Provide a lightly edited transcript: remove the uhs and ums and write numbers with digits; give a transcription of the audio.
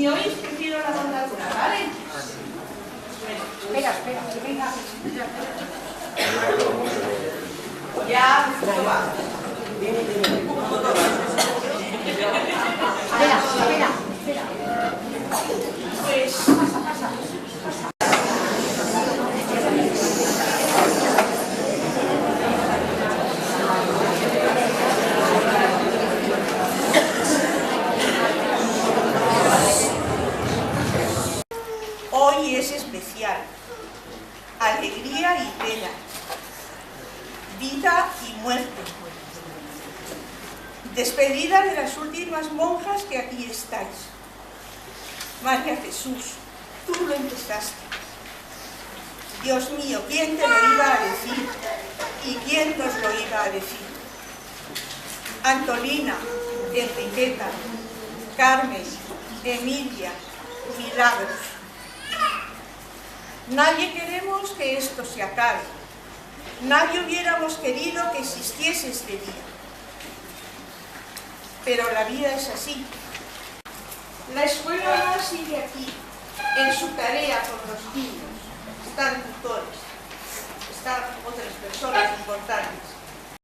¿Me oís? Prefiero la bondadura, ¿vale? Espera, que venga. Ya, ¿cómo va? Espera. Pues... pasa. Hoy es especial, alegría y pena, vida y muerte, despedida de las últimas monjas que aquí estáis. María Jesús, tú lo empezaste. Dios mío, ¿quién te lo iba a decir? ¿Y quién nos lo iba a decir? Antolina, Enriqueta, Carmen, Emilia, Milagros. Nadie queremos que esto se acabe. Nadie hubiéramos querido que existiese este día. Pero la vida es así. La escuela sigue aquí, en su tarea con los niños. Están tutores, están otras personas importantes.